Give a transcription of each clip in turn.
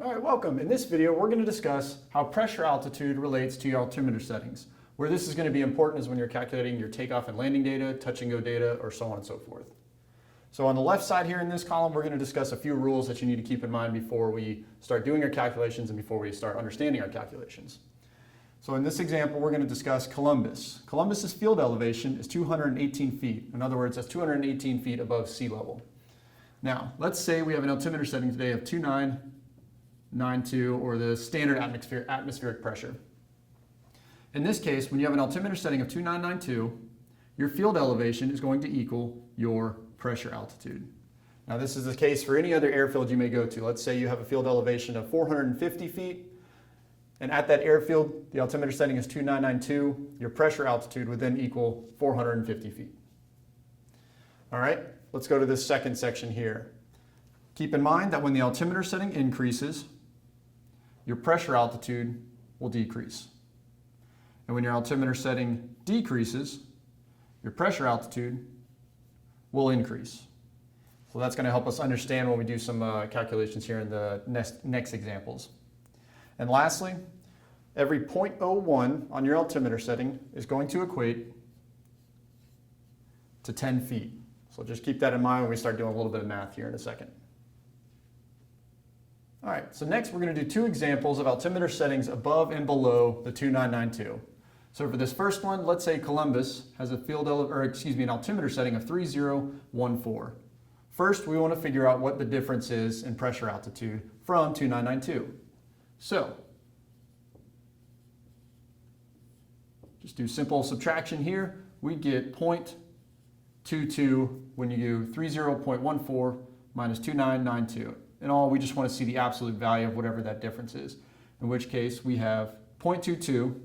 All right, welcome. In this video, we're going to discuss how pressure altitude relates to your altimeter settings. Where this is going to be important is when you're calculating your takeoff and landing data, touch and go data, or so on and so forth. So on the left side here in this column, we're going to discuss a few rules that you need to keep in mind before we start doing our calculations and before we start understanding our calculations. So in this example, we're going to discuss Columbus. Columbus's field elevation is 218 feet. In other words, that's 218 feet above sea level. Now, let's say we have an altimeter setting today of 2992, or the standard atmospheric pressure. In this case, when you have an altimeter setting of 2992, your field elevation is going to equal your pressure altitude. Now, this is the case for any other airfield you may go to. Let's say you have a field elevation of 450 feet, and at that airfield, the altimeter setting is 2992. Your pressure altitude would then equal 450 feet. All right, let's go to this second section here. Keep in mind that when the altimeter setting increases, your pressure altitude will decrease. And when your altimeter setting decreases, your pressure altitude will increase. So that's going to help us understand when we do some calculations here in the next examples. And lastly, every 0.01 on your altimeter setting is going to equate to 10 feet. So just keep that in mind when we start doing a little bit of math here in a second. All right, so next we're going to do two examples of altimeter settings above and below the 2992. So for this first one, let's say Columbus has a an altimeter setting of 3014. First, we want to figure out what the difference is in pressure altitude from 2992. So just do simple subtraction here. We get 0.22 when you do 30.14 minus 2992. In all, we just want to see the absolute value of whatever that difference is, in which case we have 0.22.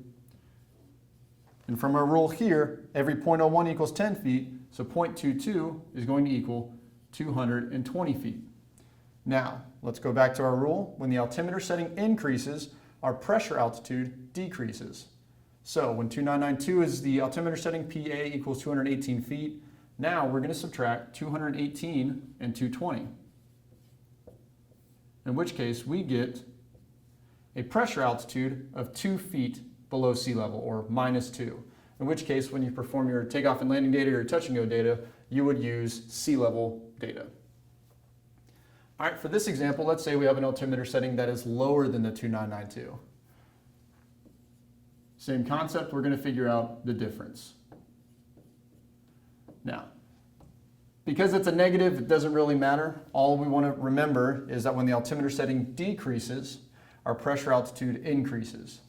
And from our rule here, every 0.01 equals 10 feet, so 0.22 is going to equal 220 feet. Now, let's go back to our rule. When the altimeter setting increases, our pressure altitude decreases. So when 2992 is the altimeter setting, PA equals 218 feet. Now we're going to subtract 218 and 220. In which case we get a pressure altitude of 2 feet below sea level, or -2. In which case, when you perform your takeoff and landing data or your touch and go data, you would use sea level data. All right, for this example, let's say we have an altimeter setting that is lower than the 2992. Same concept, we're going to figure out the difference. Now, because it's a negative, it doesn't really matter. All we want to remember is that when the altimeter setting decreases, our pressure altitude increases.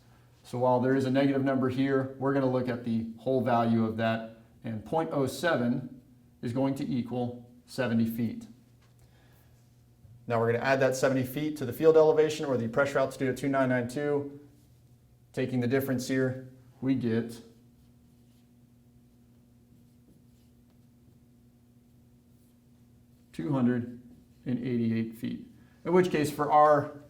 So while there is a negative number here, we're going to look at the whole value of that, and 0.07 is going to equal 70 feet. Now we're going to add that 70 feet to the field elevation, or the pressure altitude at 2992. Taking the difference here, we get 288 feet. In which case, for our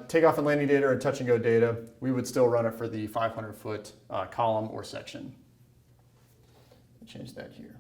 takeoff and landing data or touch and go data, we would still run it for the 500-foot column or section. Change that here.